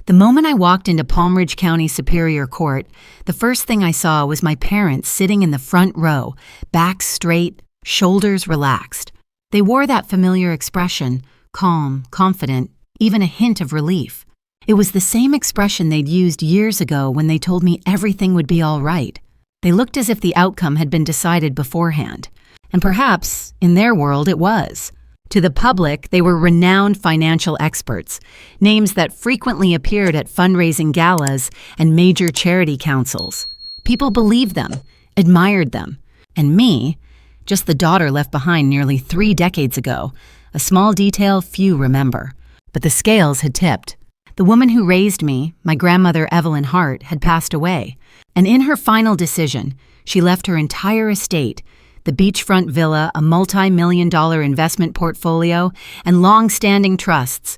The moment I walked into Palm Ridge County Superior Court, the first thing I saw was my parents sitting in the front row, backs straight, shoulders relaxed. They wore that familiar expression, calm, confident, even a hint of relief. It was the same expression they'd used years ago when they told me everything would be all right. They looked as if the outcome had been decided beforehand. And perhaps, in their world, it was. To the public, they were renowned financial experts, names that frequently appeared at fundraising galas and major charity councils. People believed them, admired them. And me, just the daughter left behind nearly 3 decades ago, a small detail few remember. But the scales had tipped. The woman who raised me, my grandmother Evelyn Hart, had passed away. And in her final decision, she left her entire estate, the beachfront villa, a multi-million-dollar investment portfolio, and long-standing trusts,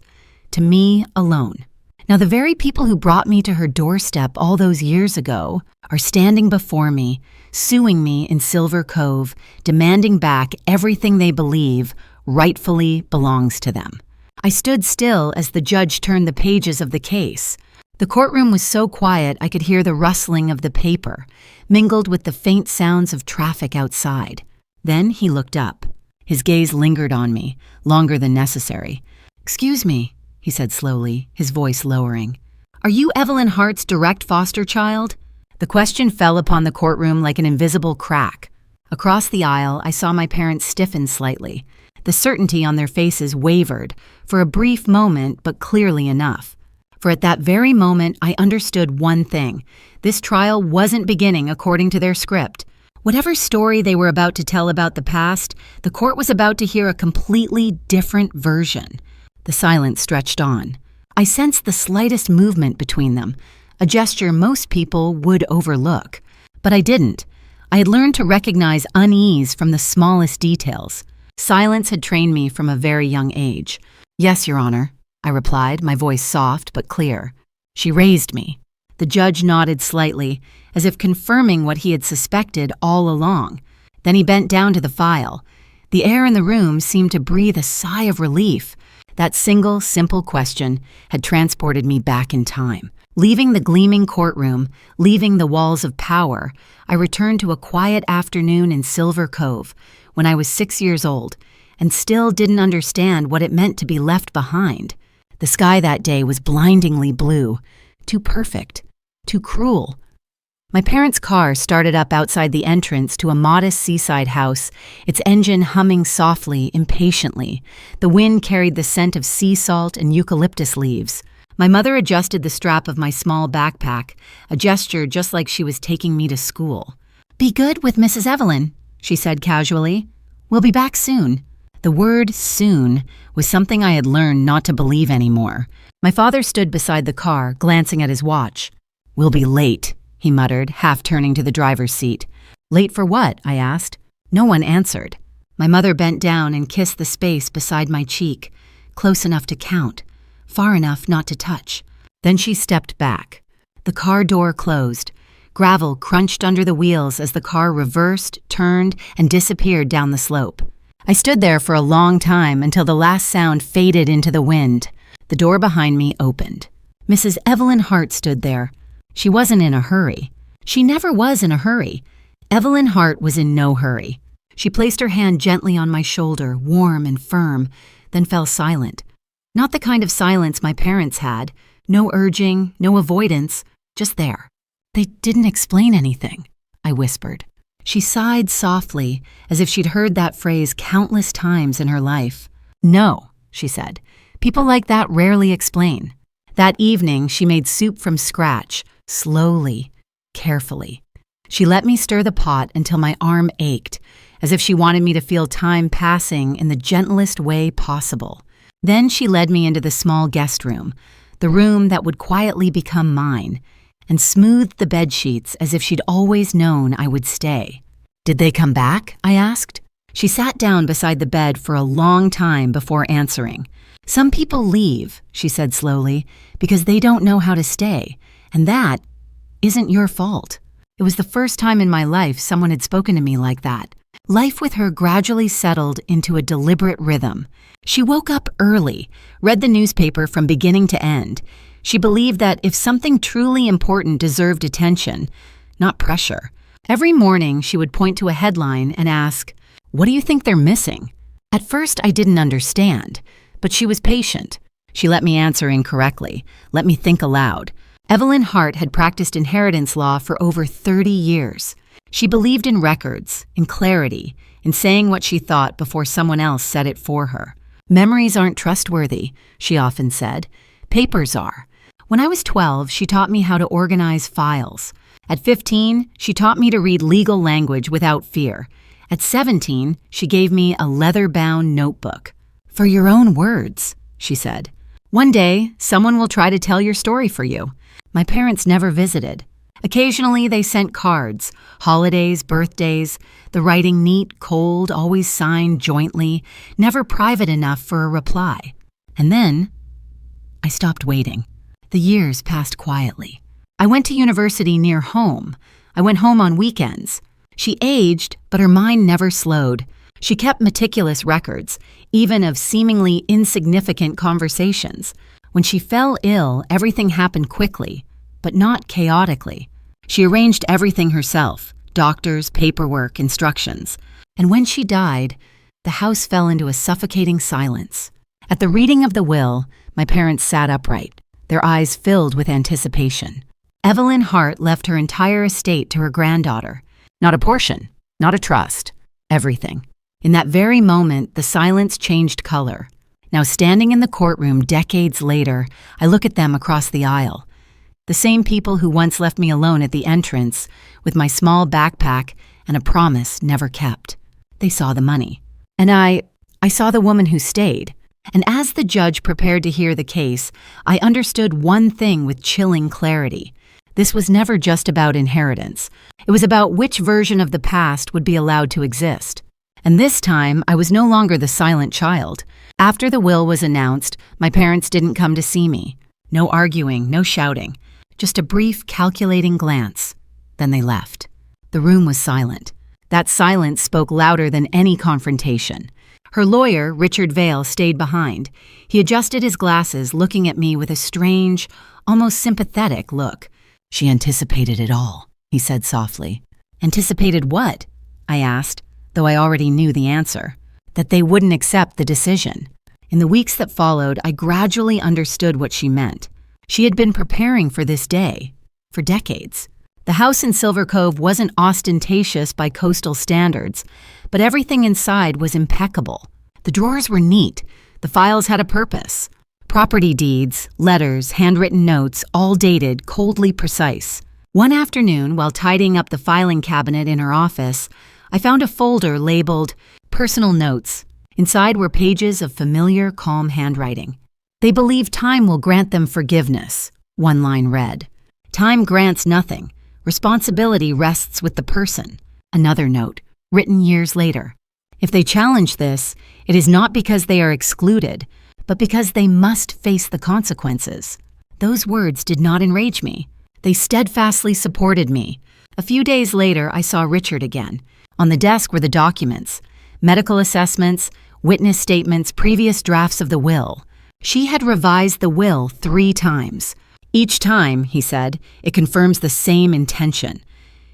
to me alone. Now, the very people who brought me to her doorstep all those years ago are standing before me, suing me in Silver Cove, demanding back everything they believe rightfully belongs to them. I stood still as the judge turned the pages of the case. The courtroom was so quiet I could hear the rustling of the paper, mingled with the faint sounds of traffic outside. Then he looked up. His gaze lingered on me, longer than necessary. "Excuse me," he said slowly, his voice lowering. "Are you Evelyn Hart's direct foster child?" The question fell upon the courtroom like an invisible crack. Across the aisle, I saw my parents stiffen slightly. The certainty on their faces wavered, for a brief moment, but clearly enough. For at that very moment, I understood one thing. This trial wasn't beginning according to their script. Whatever story they were about to tell about the past, the court was about to hear a completely different version. The silence stretched on. I sensed the slightest movement between them, a gesture most people would overlook. But I didn't. I had learned to recognize unease from the smallest details. Silence had trained me from a very young age. "Yes, Your Honor," I replied, my voice soft but clear. "She raised me." The judge nodded slightly, as if confirming what he had suspected all along. Then he bent down to the file. The air in the room seemed to breathe a sigh of relief. That single, simple question had transported me back in time. Leaving the gleaming courtroom, leaving the walls of power, I returned to a quiet afternoon in Silver Cove when I was 6 years old and still didn't understand what it meant to be left behind. The sky that day was blindingly blue, too perfect, too cruel. My parents' car started up outside the entrance to a modest seaside house, its engine humming softly, impatiently. The wind carried the scent of sea salt and eucalyptus leaves. My mother adjusted the strap of my small backpack, a gesture just like she was taking me to school. "Be good with Mrs. Evelyn," she said casually. "We'll be back soon." The word "soon" was something I had learned not to believe anymore. My father stood beside the car, glancing at his watch. "We'll be late," he muttered, half turning to the driver's seat. "Late for what?" I asked. No one answered. My mother bent down and kissed the space beside my cheek, close enough to count, far enough not to touch. Then she stepped back. The car door closed. Gravel crunched under the wheels as the car reversed, turned, and disappeared down the slope. I stood there for a long time until the last sound faded into the wind. The door behind me opened. Mrs. Evelyn Hart stood there. She wasn't in a hurry. She never was in a hurry. Evelyn Hart was in no hurry. She placed her hand gently on my shoulder, warm and firm, then fell silent. Not the kind of silence my parents had. No urging, no avoidance, just there. "They didn't explain anything," I whispered. She sighed softly, as if she'd heard that phrase countless times in her life. "No," she said. "People like that rarely explain." That evening, she made soup from scratch, slowly, carefully. She let me stir the pot until my arm ached, as if she wanted me to feel time passing in the gentlest way possible. Then she led me into the small guest room, the room that would quietly become mine, and smoothed the bedsheets as if she'd always known I would stay. "Did they come back?" I asked. She sat down beside the bed for a long time before answering. "Some people leave," she said slowly, "because they don't know how to stay, and that isn't your fault." It was the first time in my life someone had spoken to me like that. Life with her gradually settled into a deliberate rhythm. She woke up early, read the newspaper from beginning to end. She believed that if something truly important deserved attention, not pressure. Every morning, she would point to a headline and ask, "What do you think they're missing?" At first, I didn't understand, but she was patient. She let me answer incorrectly, let me think aloud. Evelyn Hart had practiced inheritance law for over 30 years. She believed in records, in clarity, in saying what she thought before someone else said it for her. Memories aren't trustworthy, she often said. Papers are. When I was 12, she taught me how to organize files. At 15, she taught me to read legal language without fear. At 17, she gave me a leather-bound notebook. "For your own words," she said. "One day, someone will try to tell your story for you." My parents never visited. Occasionally, they sent cards, holidays, birthdays, the writing neat, cold, always signed jointly, never private enough for a reply. And then, I stopped waiting. The years passed quietly. I went to university near home. I went home on weekends. She aged, but her mind never slowed. She kept meticulous records, even of seemingly insignificant conversations. When she fell ill, everything happened quickly, but not chaotically. She arranged everything herself, doctors, paperwork, instructions. And when she died, the house fell into a suffocating silence. At the reading of the will, my parents sat upright, their eyes filled with anticipation. Evelyn Hart left her entire estate to her granddaughter. Not a portion, not a trust, everything. In that very moment, the silence changed color. Now, standing in the courtroom decades later, I look at them across the aisle. The same people who once left me alone at the entrance with my small backpack and a promise never kept. They saw the money. And I saw the woman who stayed. And as the judge prepared to hear the case, I understood one thing with chilling clarity. This was never just about inheritance. It was about which version of the past would be allowed to exist. And this time, I was no longer the silent child. After the will was announced, my parents didn't come to see me. No arguing, no shouting. Just a brief, calculating glance. Then they left. The room was silent. That silence spoke louder than any confrontation. Her lawyer, Richard Vale, stayed behind. He adjusted his glasses, looking at me with a strange, almost sympathetic look. "She anticipated it all," he said softly. "Anticipated what?" I asked, though I already knew the answer. That they wouldn't accept the decision. In the weeks that followed, I gradually understood what she meant. She had been preparing for this day, for decades. The house in Silver Cove wasn't ostentatious by coastal standards, but everything inside was impeccable. The drawers were neat. The files had a purpose. Property deeds, letters, handwritten notes, all dated, coldly precise. One afternoon, while tidying up the filing cabinet in her office, I found a folder labeled Personal Notes. Inside were pages of familiar, calm handwriting. "They believe time will grant them forgiveness," one line read. "Time grants nothing. Responsibility rests with the person." Another note, written years later. "If they challenge this, it is not because they are excluded, but because they must face the consequences." Those words did not enrage me. They steadfastly supported me. A few days later, I saw Richard again. On the desk were the documents, medical assessments, witness statements, previous drafts of the will. She had revised the will 3 times. Each time, he said, it confirms the same intention.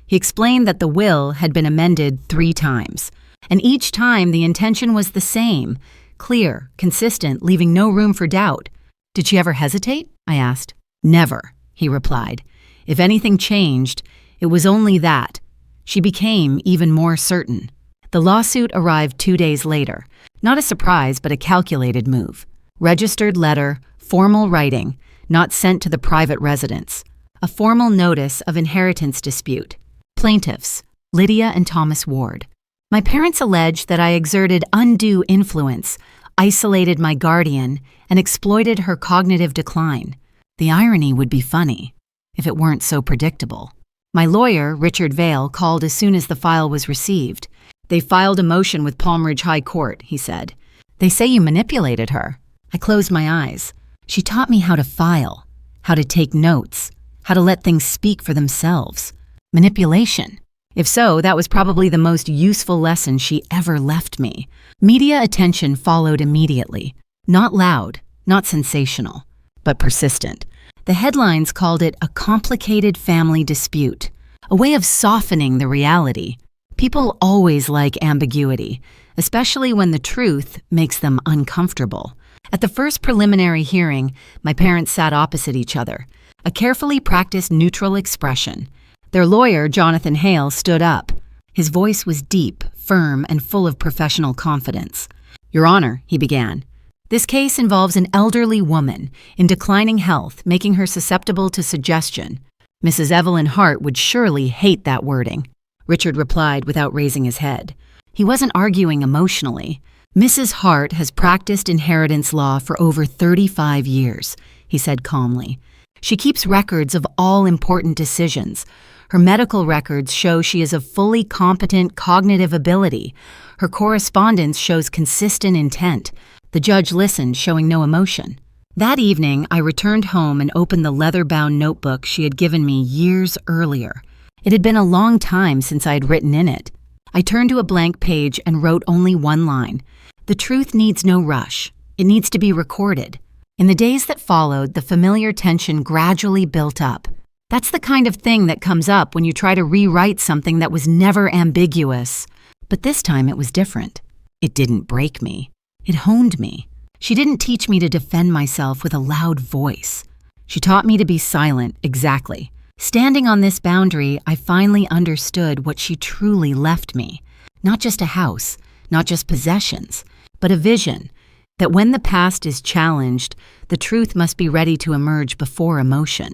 He explained that the will had been amended 3 times, and each time the intention was the same, clear, consistent, leaving no room for doubt. "Did she ever hesitate?" I asked. "Never," he replied. "If anything changed, it was only that. She became even more certain." The lawsuit arrived 2 days later. Not a surprise, but a calculated move. Registered letter, formal writing, not sent to the private residence. A formal notice of inheritance dispute. Plaintiffs, Lydia and Thomas Ward. My parents alleged that I exerted undue influence, isolated my guardian, and exploited her cognitive decline. The irony would be funny, if it weren't so predictable. My lawyer, Richard Vale, called as soon as the file was received. "They filed a motion with Palm Ridge High Court," he said. "They say you manipulated her." I closed my eyes. She taught me how to file, how to take notes, how to let things speak for themselves. Manipulation. If so, that was probably the most useful lesson she ever left me. Media attention followed immediately. Not loud, not sensational, but persistent. The headlines called it a complicated family dispute, a way of softening the reality. People always like ambiguity, especially when the truth makes them uncomfortable. At the first preliminary hearing, my parents sat opposite each other, a carefully practiced neutral expression. Their lawyer, Jonathan Hale, stood up. His voice was deep, firm, and full of professional confidence. "Your Honor," he began, "this case involves an elderly woman in declining health, making her susceptible to suggestion. Mrs. Evelyn Hart would surely hate that wording." Richard replied without raising his head. He wasn't arguing emotionally. "Mrs. Hart has practiced inheritance law for over 35 years, he said calmly. "She keeps records of all important decisions. Her medical records show she is of fully competent cognitive ability. Her correspondence shows consistent intent." The judge listened, showing no emotion. That evening, I returned home and opened the leather-bound notebook she had given me years earlier. It had been a long time since I had written in it. I turned to a blank page and wrote only one line. "The truth needs no rush. It needs to be recorded." In the days that followed, the familiar tension gradually built up. That's the kind of thing that comes up when you try to rewrite something that was never ambiguous. But this time it was different. It didn't break me. It honed me. She didn't teach me to defend myself with a loud voice. She taught me to be silent, exactly. Standing on this boundary, I finally understood what she truly left me. Not just a house, not just possessions, but a vision that when the past is challenged, the truth must be ready to emerge before emotion.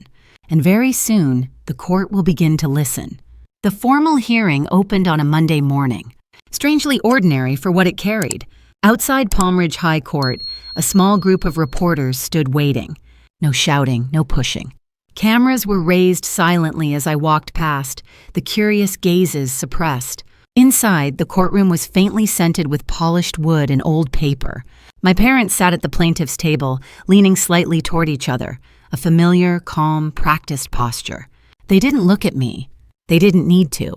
And very soon, the court will begin to listen. The formal hearing opened on a Monday morning, strangely ordinary for what it carried. Outside Palm Ridge High Court, a small group of reporters stood waiting. No shouting, no pushing. Cameras were raised silently as I walked past, the curious gazes suppressed. Inside, the courtroom was faintly scented with polished wood and old paper. My parents sat at the plaintiff's table, leaning slightly toward each other, a familiar, calm, practiced posture. They didn't look at me. They didn't need to.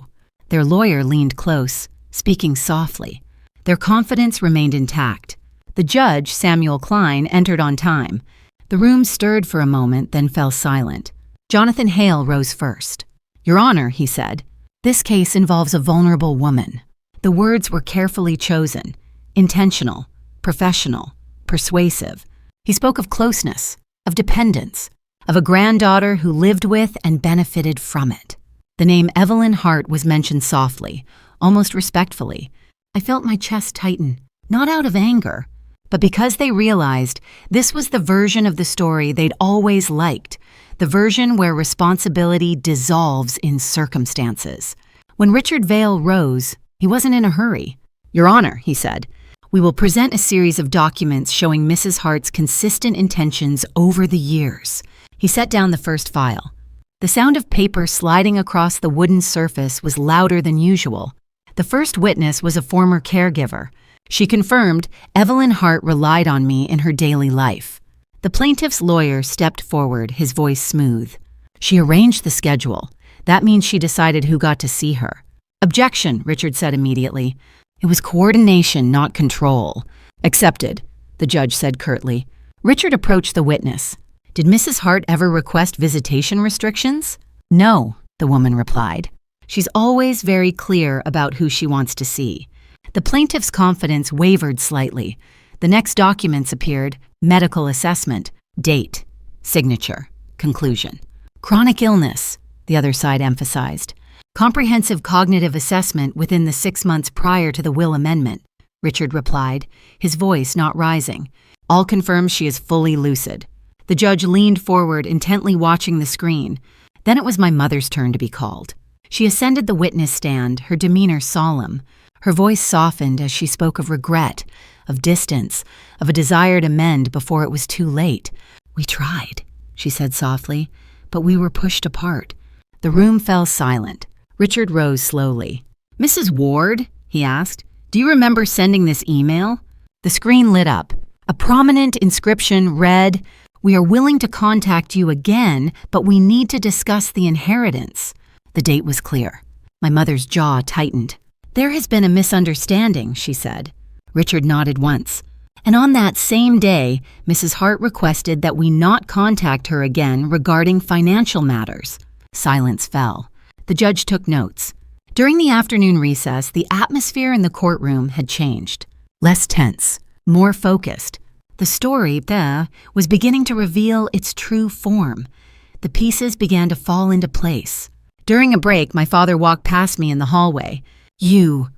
Their lawyer leaned close, speaking softly. Their confidence remained intact. The judge, Samuel Klein, entered on time. The room stirred for a moment, then fell silent. Jonathan Hale rose first. "Your Honor," he said, "this case involves a vulnerable woman." The words were carefully chosen, intentional, professional, persuasive. He spoke of closeness, of dependence, of a granddaughter who lived with and benefited from it. The name Evelyn Hart was mentioned softly, almost respectfully. I felt my chest tighten, not out of anger, but because they realized this was the version of the story they'd always liked, the version where responsibility dissolves in circumstances. When Richard Vail rose, he wasn't in a hurry. "Your Honor," he said, "we will present a series of documents showing Mrs. Hart's consistent intentions over the years." He set down the first file. The sound of paper sliding across the wooden surface was louder than usual. The first witness was a former caregiver. She confirmed Evelyn Hart relied on me in her daily life. The plaintiff's lawyer stepped forward, his voice smooth. "She arranged the schedule. That means she decided who got to see her." "Objection," Richard said immediately. "It was coordination, not control." "Accepted," the judge said curtly. Richard approached the witness. "Did Mrs. Hart ever request visitation restrictions?" "No," the woman replied. "She's always very clear about who she wants to see." The plaintiff's confidence wavered slightly. The next documents appeared: medical assessment, date, signature, conclusion. "Chronic illness," the other side emphasized. "Comprehensive cognitive assessment within the 6 months prior to the will amendment," Richard replied, his voice not rising. "All confirms she is fully lucid." The judge leaned forward, intently watching the screen. Then it was my mother's turn to be called. She ascended the witness stand, her demeanor solemn. Her voice softened as she spoke of regret, of distance, of a desire to mend before it was too late. "We tried," she said softly, "but we were pushed apart." The room fell silent. Richard rose slowly. "Mrs. Ward," he asked, "do you remember sending this email?" The screen lit up. A prominent inscription read, "We are willing to contact you again, but we need to discuss the inheritance." The date was clear. My mother's jaw tightened. "There has been a misunderstanding," she said. Richard nodded once. And on that same day, Mrs. Hart requested that we not contact her again regarding financial matters. Silence fell. The judge took notes. During the afternoon recess, the atmosphere in the courtroom had changed. Less tense, more focused. The story, was beginning to reveal its true form. The pieces began to fall into place. During a break, my father walked past me in the hallway. "You."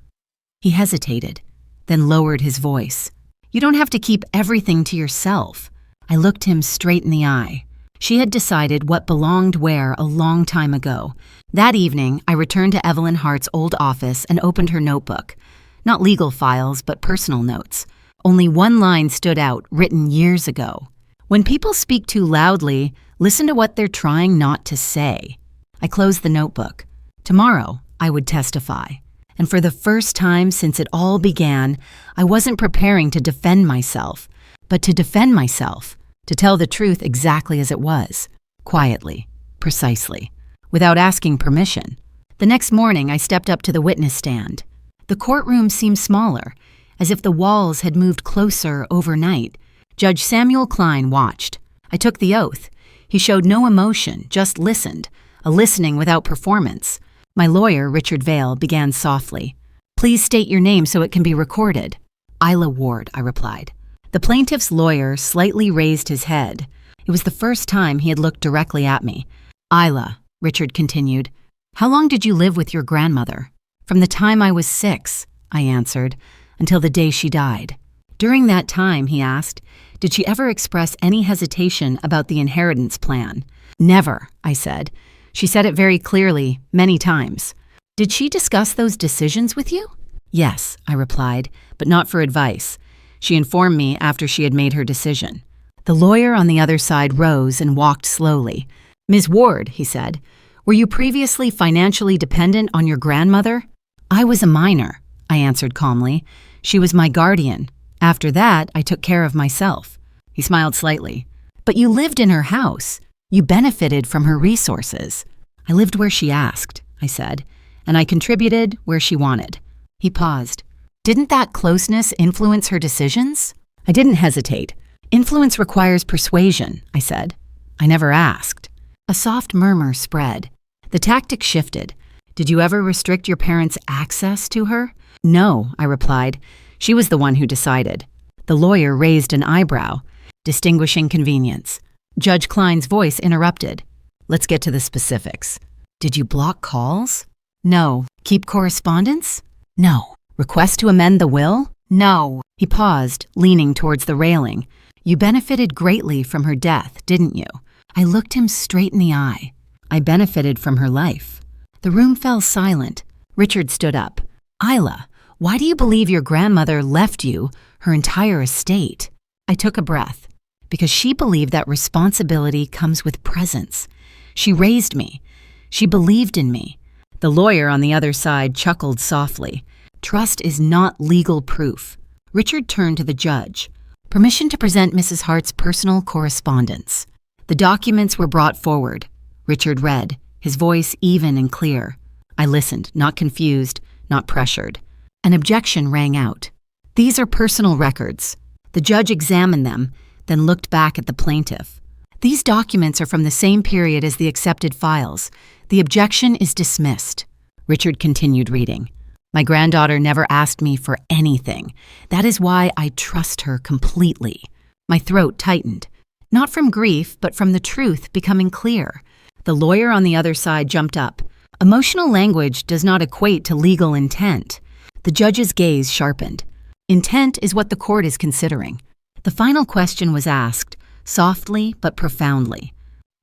He hesitated, then lowered his voice. "You don't have to keep everything to yourself." I looked him straight in the eye. She had decided what belonged where a long time ago. That evening, I returned to Evelyn Hart's old office and opened her notebook. Not legal files, but personal notes. Only one line stood out, written years ago. "When people speak too loudly, listen to what they're trying not to say." I closed the notebook. Tomorrow, I would testify. And for the first time since it all began, I wasn't preparing to defend myself, but to defend myself, to tell the truth exactly as it was, quietly, precisely, without asking permission. The next morning, I stepped up to the witness stand. The courtroom seemed smaller, as if the walls had moved closer overnight. Judge Samuel Klein watched. I took the oath. He showed no emotion, just listened, a listening without performance. My lawyer, Richard Vale, began softly. "Please state your name so it can be recorded." "Isla Ward," I replied. The plaintiff's lawyer slightly raised his head. It was the first time he had looked directly at me. "Isla," Richard continued, "how long did you live with your grandmother?" "From the time I was 6, I answered, "until the day she died." "During that time," he asked, "did she ever express any hesitation about the inheritance plan?" "Never," I said. "She said it very clearly, many times." "Did she discuss those decisions with you?" "Yes," I replied, "but not for advice. She informed me after she had made her decision." The lawyer on the other side rose and walked slowly. "Ms. Ward," he said, "were you previously financially dependent on your grandmother?" "I was a minor," I answered calmly. "She was my guardian. After that, I took care of myself." He smiled slightly. "But you lived in her house. You benefited from her resources." "I lived where she asked," I said, "and I contributed where she wanted." He paused. "Didn't that closeness influence her decisions?" I didn't hesitate. "Influence requires persuasion," I said. "I never asked." A soft murmur spread. The tactic shifted. "Did you ever restrict your parents' access to her?" "No," I replied. "She was the one who decided." The lawyer raised an eyebrow. "Distinguishing convenience." Judge Klein's voice interrupted. "Let's get to the specifics. Did you block calls?" "No." "Keep correspondence?" "No." "Request to amend the will?" "No." He paused, leaning towards the railing. "You benefited greatly from her death, didn't you?" I looked him straight in the eye. "I benefited from her life." The room fell silent. Richard stood up. "Isla, why do you believe your grandmother left you her entire estate?" I took a breath. "Because she believed that responsibility comes with presence. She raised me. She believed in me." The lawyer on the other side chuckled softly. "Trust is not legal proof." Richard turned to the judge. "Permission to present Mrs. Hart's personal correspondence." The documents were brought forward. Richard read, his voice even and clear. I listened, not confused, not pressured. An objection rang out. "These are personal records." The judge examined them, then looked back at the plaintiff. "These documents are from the same period as the accepted files. The objection is dismissed." Richard continued reading. "My granddaughter never asked me for anything. That is why I trust her completely." My throat tightened. Not from grief, but from the truth becoming clear. The lawyer on the other side jumped up. "Emotional language does not equate to legal intent." The judge's gaze sharpened. "Intent is what the court is considering." The final question was asked, softly but profoundly.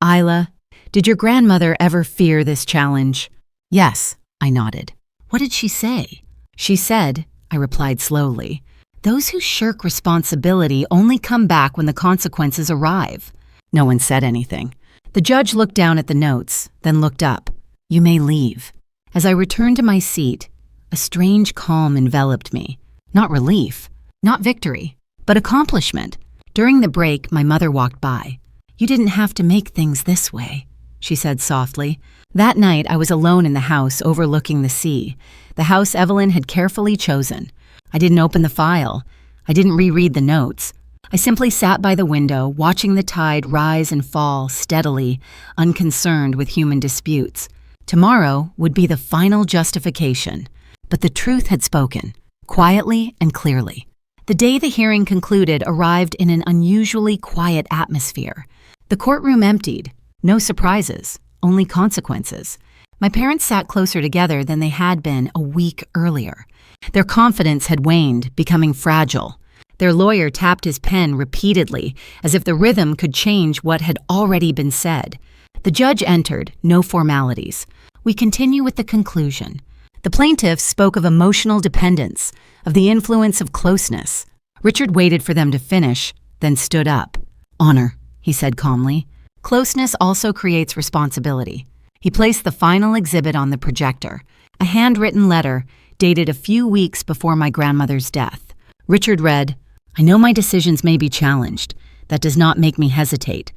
"Isla, did your grandmother ever fear this challenge?" "Yes," I nodded. "What did she say?" "She said," I replied slowly, "those who shirk responsibility only come back when the consequences arrive." No one said anything. The judge looked down at the notes, then looked up. "You may leave." As I returned to my seat, a strange calm enveloped me. Not relief, not victory, but accomplishment. During the break, my mother walked by. "You didn't have to make things this way," she said softly. That night, I was alone in the house overlooking the sea, the house Evelyn had carefully chosen. I didn't open the file. I didn't reread the notes. I simply sat by the window, watching the tide rise and fall steadily, unconcerned with human disputes. Tomorrow would be the final justification. But the truth had spoken, quietly and clearly. The day the hearing concluded arrived in an unusually quiet atmosphere. The courtroom emptied. No surprises, only consequences. My parents sat closer together than they had been a week earlier. Their confidence had waned, becoming fragile. Their lawyer tapped his pen repeatedly, as if the rhythm could change what had already been said. The judge entered, no formalities. We continue with the conclusion. The plaintiffs spoke of emotional dependence, of the influence of closeness. Richard waited for them to finish, then stood up. "Honor," he said calmly. "Closeness also creates responsibility." He placed the final exhibit on the projector, a handwritten letter dated a few weeks before my grandmother's death. Richard read, "I know my decisions may be challenged. That does not make me hesitate.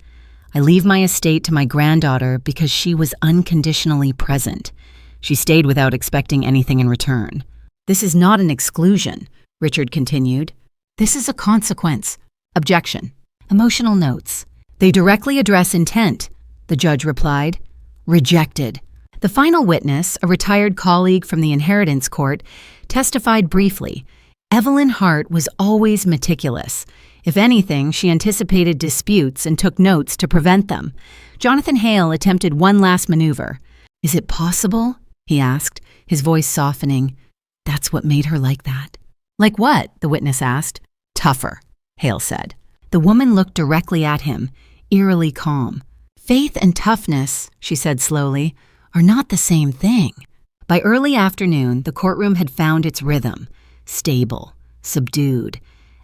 I leave my estate to my granddaughter because she was unconditionally present. She stayed without expecting anything in return. This is not an exclusion," Richard continued. "This is a consequence." Objection. Emotional notes. "They directly address intent," the judge replied. Rejected. The final witness, a retired colleague from the inheritance court, testified briefly. Evelyn Hart was always meticulous. If anything, she anticipated disputes and took notes to prevent them. Jonathan Hale attempted one last maneuver. "Is it possible?" he asked, his voice softening. "That's what made her like that." "Like what?" the witness asked. "Tougher," Hale said. The woman looked directly at him, eerily calm. "Faith and toughness," she said slowly, "are not the same thing." By early afternoon, the courtroom had found its rhythm, stable, subdued,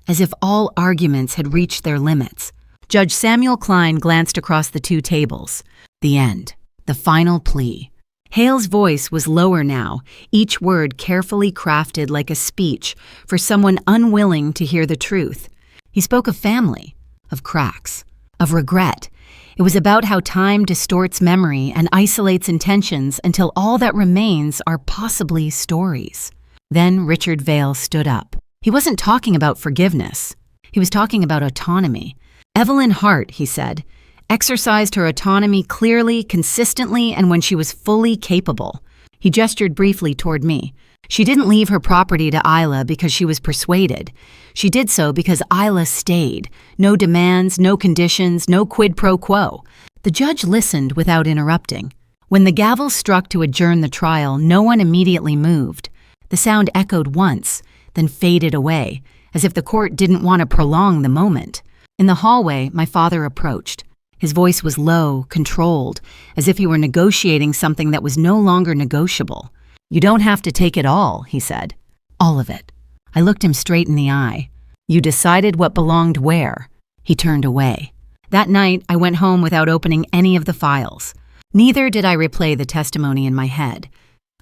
as if all arguments had reached their limits. Judge Samuel Klein glanced across the two tables. The end. The final plea. Hale's voice was lower now, each word carefully crafted like a speech for someone unwilling to hear the truth. He spoke of family, of cracks, of regret. It was about how time distorts memory and isolates intentions until all that remains are possibly stories. Then Richard Vail stood up. He wasn't talking about forgiveness. He was talking about autonomy. Evelyn Hart, he said, exercised her autonomy clearly, consistently, and when she was fully capable. He gestured briefly toward me. She didn't leave her property to Isla because she was persuaded. She did so because Isla stayed. No demands, no conditions, no quid pro quo. The judge listened without interrupting. When the gavel struck to adjourn the trial, no one immediately moved. The sound echoed once, then faded away, as if the court didn't want to prolong the moment. In the hallway, my father approached. His voice was low, controlled, as if he were negotiating something that was no longer negotiable. "You don't have to take it all," he said. "All of it." I looked him straight in the eye. "You decided what belonged where." He turned away. That night, I went home without opening any of the files. Neither did I replay the testimony in my head.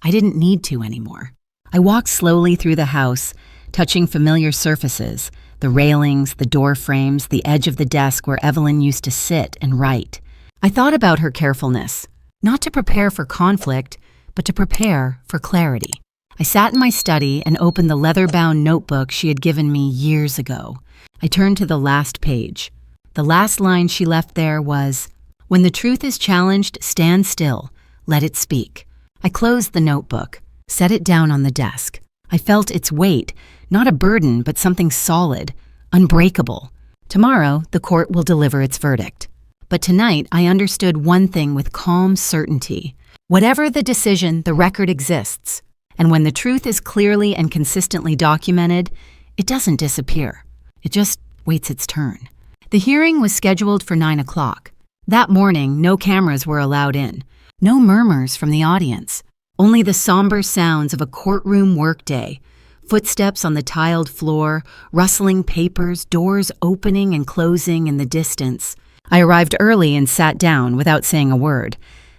I didn't need to anymore. I walked slowly through the house, touching familiar surfaces, the railings, the door frames, the edge of the desk where Evelyn used to sit and write. I thought about her carefulness, not to prepare for conflict, but to prepare for clarity. I sat in my study and opened the leather-bound notebook she had given me years ago. I turned to the last page. The last line she left there was, "When the truth is challenged, stand still. Let it speak." I closed the notebook, set it down on the desk. I felt its weight, not a burden, but something solid, unbreakable. Tomorrow, the court will deliver its verdict. But tonight, I understood one thing with calm certainty. Whatever the decision, the record exists. And when the truth is clearly and consistently documented, it doesn't disappear. It just waits its turn. The hearing was scheduled for 9 o'clock. That morning, no cameras were allowed in. No murmurs from the audience. Only the somber sounds of a courtroom workday. Footsteps on the tiled floor, rustling papers, doors opening and closing in the distance. I arrived early and sat down without saying a word.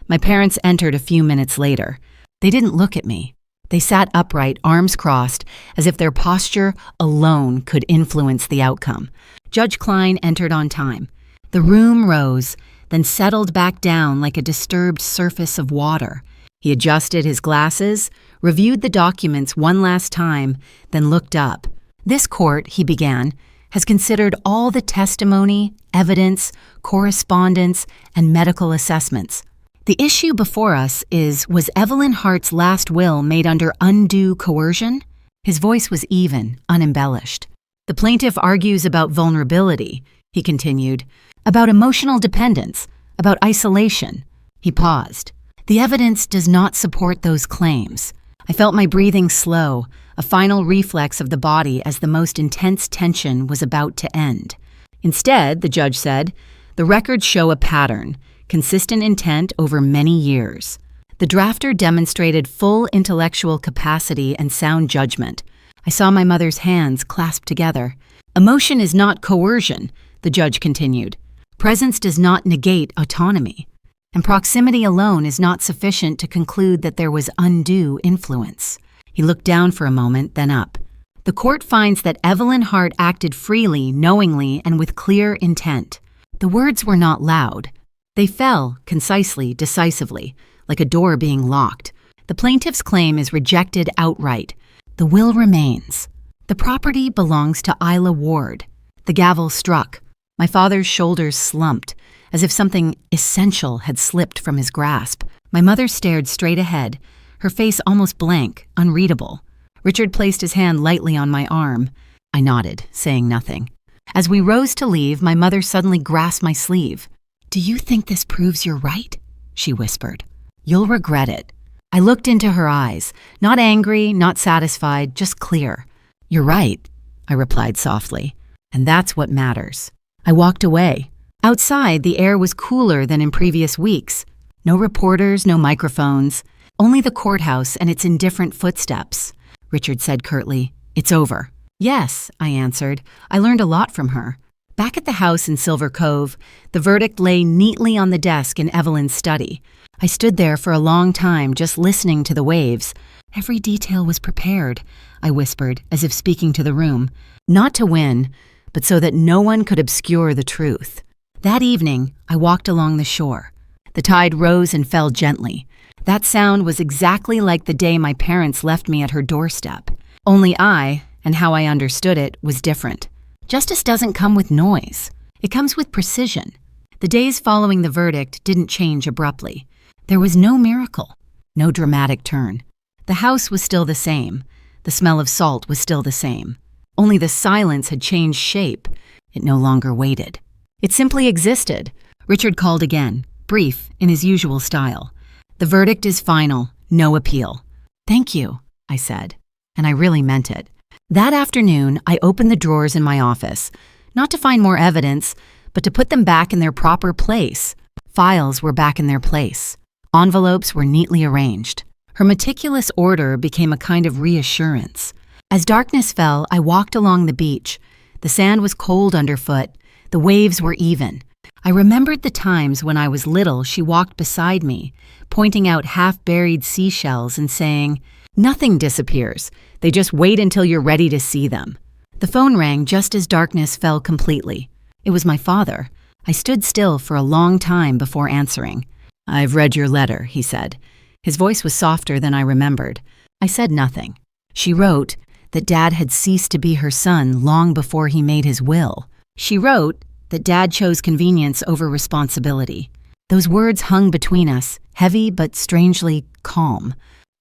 My parents entered a few minutes later. They didn't look at me. They sat upright, arms crossed, as if their posture alone could influence the outcome. Judge Klein entered on time. The room rose, then settled back down like a disturbed surface of water. He adjusted his glasses, reviewed the documents one last time, then looked up. This court, he began, has considered all the testimony, evidence, correspondence, and medical assessments. The issue before us was Evelyn Hart's last will made under undue coercion? His voice was even, unembellished. The plaintiff argues about vulnerability, he continued, about emotional dependence, about isolation. He paused. The evidence does not support those claims. I felt my breathing slow, a final reflex of the body as the most intense tension was about to end. Instead, the judge said, the records show a pattern, consistent intent over many years. The drafter demonstrated full intellectual capacity and sound judgment. I saw my mother's hands clasped together. Emotion is not coercion, the judge continued. Presence does not negate autonomy. And proximity alone is not sufficient to conclude that there was undue influence. He looked down for a moment, then up. The court finds that Evelyn Hart acted freely, knowingly, and with clear intent. The words were not loud. They fell, concisely, decisively, like a door being locked. The plaintiff's claim is rejected outright. The will remains. The property belongs to Isla Ward. The gavel struck. My father's shoulders slumped, as if something essential had slipped from his grasp. My mother stared straight ahead, her face almost blank, unreadable. Richard placed his hand lightly on my arm. I nodded, saying nothing. As we rose to leave, my mother suddenly grasped my sleeve. "Do you think this proves you're right?" she whispered. "You'll regret it." I looked into her eyes, not angry, not satisfied, just clear. "You're right," I replied softly, "and that's what matters." I walked away. Outside, the air was cooler than in previous weeks. No reporters, no microphones, only the courthouse and its indifferent footsteps. Richard said curtly, "It's over." "Yes," I answered. I learned a lot from her. Back at the house in Silver Cove, the verdict lay neatly on the desk in Evelyn's study. I stood there for a long time, just listening to the waves. Every detail was prepared, I whispered, as if speaking to the room. Not to win, but so that no one could obscure the truth. That evening, I walked along the shore. The tide rose and fell gently. That sound was exactly like the day my parents left me at her doorstep. Only I, and how I understood it, was different. Justice doesn't come with noise. It comes with precision. The days following the verdict didn't change abruptly. There was no miracle, no dramatic turn. The house was still the same. The smell of salt was still the same. Only the silence had changed shape. It no longer waited. It simply existed. Richard called again, brief, in his usual style. "The verdict is final, no appeal." "Thank you," I said, and I really meant it. That afternoon, I opened the drawers in my office, not to find more evidence, but to put them back in their proper place. Files were back in their place. Envelopes were neatly arranged. Her meticulous order became a kind of reassurance. As darkness fell, I walked along the beach. The sand was cold underfoot. The waves were even. I remembered the times when I was little she walked beside me, pointing out half-buried seashells and saying, "Nothing disappears. They just wait until you're ready to see them." The phone rang just as darkness fell completely. It was my father. I stood still for a long time before answering. "I've read your letter," he said. His voice was softer than I remembered. I said nothing. She wrote that Dad had ceased to be her son long before he made his will. She wrote that Dad chose convenience over responsibility. Those words hung between us, heavy but strangely calm.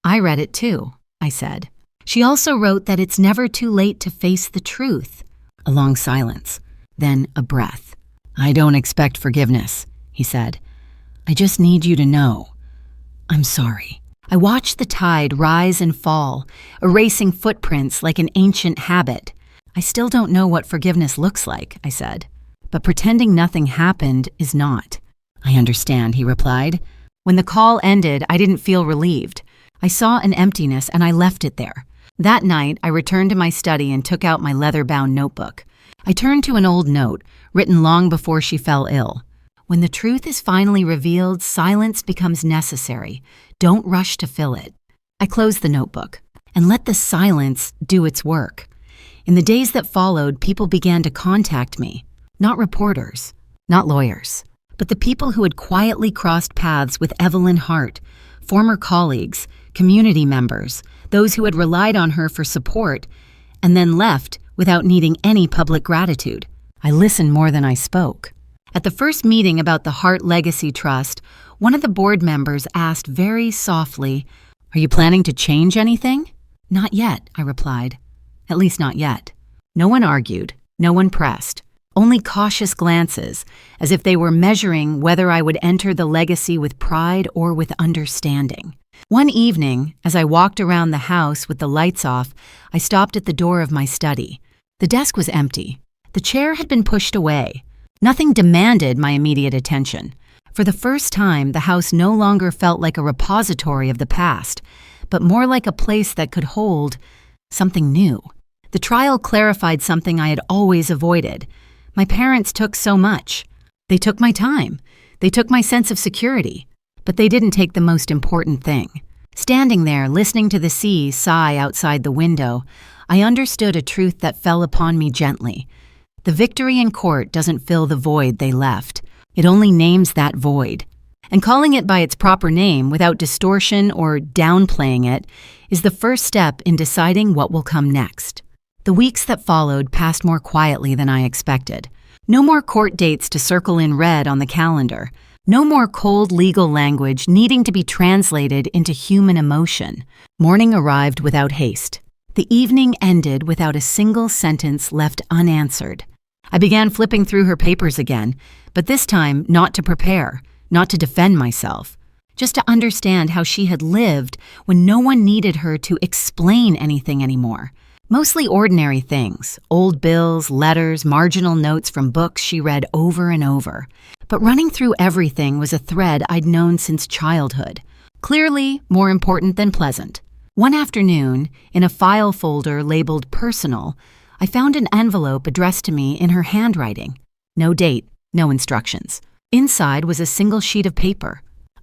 "I read it too," I said. She also wrote that it's never too late to face the truth. A long silence, then a breath. "I don't expect forgiveness," he said. "I just need you to know. I'm sorry." I watched the tide rise and fall, erasing footprints like an ancient habit. "I still don't know what forgiveness looks like," I said. "But pretending nothing happened is not." "I understand," he replied. When the call ended, I didn't feel relieved. I saw an emptiness and I left it there. That night, I returned to my study and took out my leather-bound notebook. I turned to an old note, written long before she fell ill. "When the truth is finally revealed, silence becomes necessary. Don't rush to fill it." I closed the notebook and let the silence do its work. In the days that followed, people began to contact me. Not reporters, not lawyers, but the people who had quietly crossed paths with Evelyn Hart, former colleagues, community members, those who had relied on her for support, and then left without needing any public gratitude. I listened more than I spoke. At the first meeting about the Hart Legacy Trust, one of the board members asked very softly, "Are you planning to change anything?" "Not yet," I replied. "At least not yet." No one argued, no one pressed, only cautious glances, as if they were measuring whether I would enter the legacy with pride or with understanding. One evening, as I walked around the house with the lights off, I stopped at the door of my study. The desk was empty. The chair had been pushed away. Nothing demanded my immediate attention. For the first time, the house no longer felt like a repository of the past, but more like a place that could hold something new. The trial clarified something I had always avoided. My parents took so much. They took my time. They took my sense of security. But they didn't take the most important thing. Standing there, listening to the sea sigh outside the window, I understood a truth that fell upon me gently. The victory in court doesn't fill the void they left. It only names that void. And calling it by its proper name without distortion or downplaying it is the first step in deciding what will come next. The weeks that followed passed more quietly than I expected. No more court dates to circle in red on the calendar. No more cold legal language needing to be translated into human emotion. Morning arrived without haste. The evening ended without a single sentence left unanswered. I began flipping through her papers again, but this time not to prepare, not to defend myself, just to understand how she had lived when no one needed her to explain anything anymore. Mostly ordinary things, old bills, letters, marginal notes from books she read over and over. But running through everything was a thread I'd known since childhood, clearly more important than pleasant. One afternoon, in a file folder labeled personal, I found an envelope addressed to me in her handwriting. No date, no instructions. Inside was a single sheet of paper.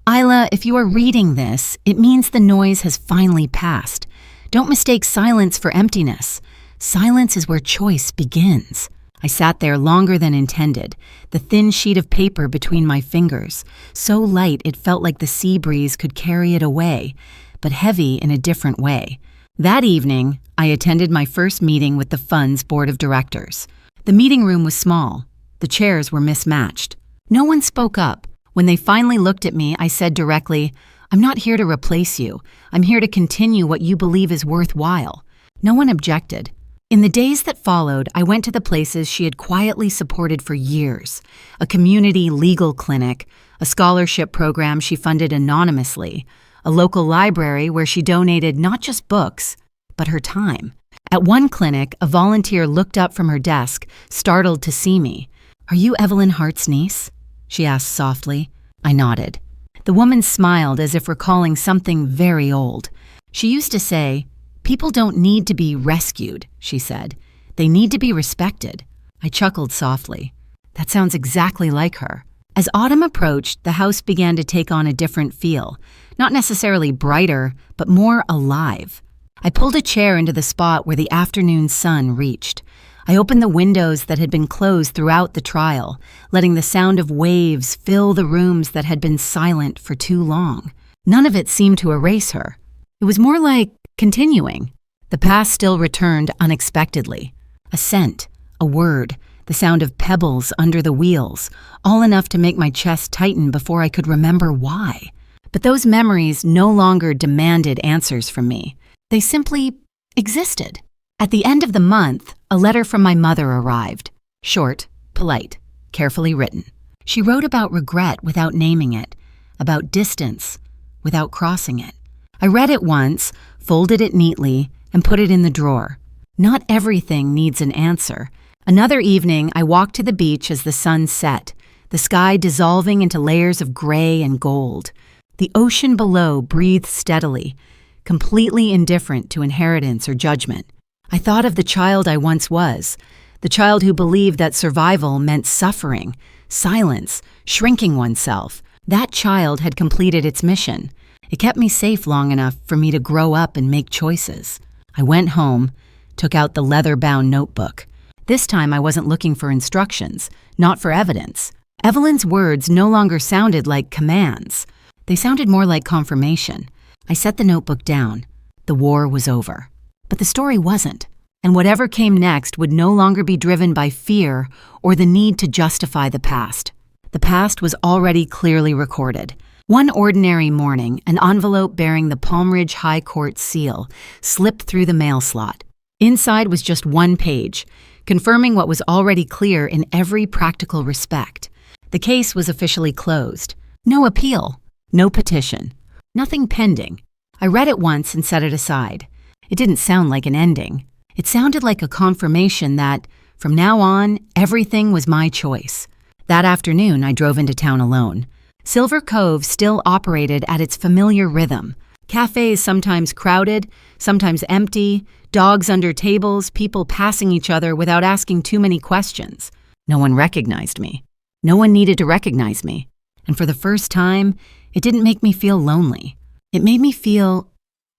"Isla, if you are reading this, it means the noise has finally passed. Don't mistake silence for emptiness. Silence is where choice begins." I sat there longer than intended, the thin sheet of paper between my fingers, so light it felt like the sea breeze could carry it away, but heavy in a different way. That evening, I attended my first meeting with the fund's board of directors. The meeting room was small. The chairs were mismatched. No one spoke up. When they finally looked at me, I said directly, "I'm not here to replace you. I'm here to continue what you believe is worthwhile." No one objected. In the days that followed, I went to the places she had quietly supported for years: a community legal clinic, a scholarship program she funded anonymously, a local library where she donated not just books, but her time. At one clinic, a volunteer looked up from her desk, startled to see me. "Are you Evelyn Hart's niece?" she asked softly. I nodded. The woman smiled as if recalling something very old. She used to say, "People don't need to be rescued," she said. "They need to be respected." I chuckled softly. That sounds exactly like her. As autumn approached, the house began to take on a different feel, not necessarily brighter, but more alive. I pulled a chair into the spot where the afternoon sun reached. I opened the windows that had been closed throughout the trial, letting the sound of waves fill the rooms that had been silent for too long. None of it seemed to erase her. It was more like continuing. The past still returned unexpectedly. A scent, a word, the sound of pebbles under the wheels, all enough to make my chest tighten before I could remember why. But those memories no longer demanded answers from me. They simply existed. At the end of the month, a letter from my mother arrived. Short, polite, carefully written. She wrote about regret without naming it, about distance without crossing it. I read it once, folded it neatly, and put it in the drawer. Not everything needs an answer. Another evening, I walked to the beach as the sun set, the sky dissolving into layers of gray and gold. The ocean below breathed steadily, completely indifferent to inheritance or judgment. I thought of the child I once was, the child who believed that survival meant suffering, silence, shrinking oneself. That child had completed its mission. It kept me safe long enough for me to grow up and make choices. I went home, took out the leather-bound notebook. This time I wasn't looking for instructions, not for evidence. Evelyn's words no longer sounded like commands. They sounded more like confirmation. I set the notebook down. The war was over. But the story wasn't. and whatever came next would no longer be driven by fear or the need to justify the past. The past was already clearly recorded. One ordinary morning, an envelope bearing the Palm Ridge High Court seal slipped through the mail slot. Inside was just one page, confirming what was already clear in every practical respect. The case was officially closed. No appeal, no petition, nothing pending. I read it once and set it aside. It didn't sound like an ending. It sounded like a confirmation that, from now on, everything was my choice. That afternoon, I drove into town alone. Silver Cove still operated at its familiar rhythm. Cafes sometimes crowded, sometimes empty, dogs under tables, people passing each other without asking too many questions. No one recognized me. No one needed to recognize me. And for the first time, it didn't make me feel lonely. It made me feel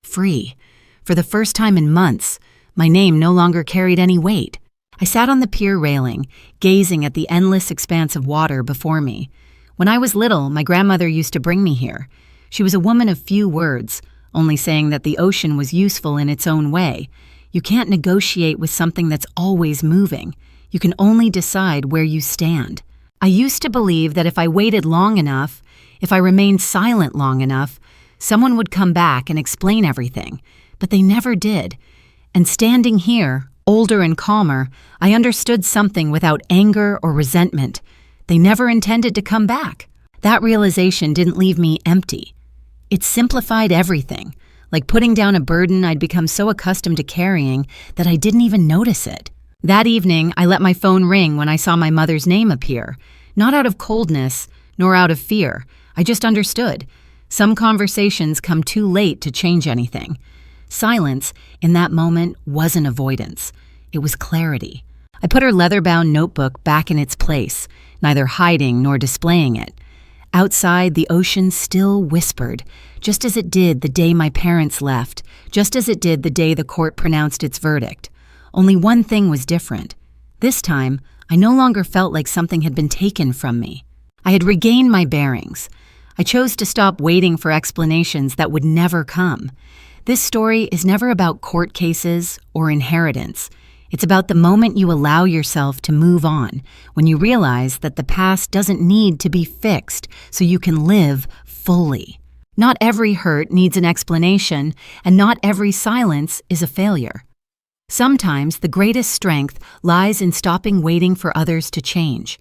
free. For the first time in months, my name no longer carried any weight. I sat on the pier railing, gazing at the endless expanse of water before me. When I was little, my grandmother used to bring me here. She was a woman of few words, only saying that the ocean was useful in its own way. You can't negotiate with something that's always moving. You can only decide where you stand. I used to believe that if I waited long enough, if I remained silent long enough, someone would come back and explain everything. But they never did. And standing here, older and calmer, I understood something without anger or resentment. They never intended to come back. That realization didn't leave me empty. It simplified everything, like putting down a burden I'd become so accustomed to carrying that I didn't even notice it. That evening, I let my phone ring when I saw my mother's name appear, not out of coldness, nor out of fear. I just understood. Some conversations come too late to change anything. Silence, in that moment, wasn't avoidance. It was clarity. I put her leather-bound notebook back in its place, neither hiding nor displaying it. Outside, the ocean still whispered, just as it did the day my parents left, just as it did the day the court pronounced its verdict. Only one thing was different. This time, I no longer felt like something had been taken from me. I had regained my bearings. I chose to stop waiting for explanations that would never come. This story is never about court cases or inheritance. It's about the moment you allow yourself to move on, when you realize that the past doesn't need to be fixed so you can live fully. Not every hurt needs an explanation, and not every silence is a failure. Sometimes the greatest strength lies in stopping waiting for others to change,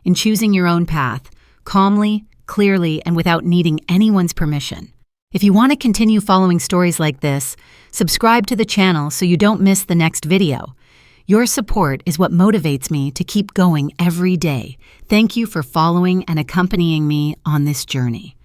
in choosing your own path, calmly, clearly, and without needing anyone's permission. If you want to continue following stories like this, subscribe to the channel so you don't miss the next video. Your support is what motivates me to keep going every day. Thank you for following and accompanying me on this journey.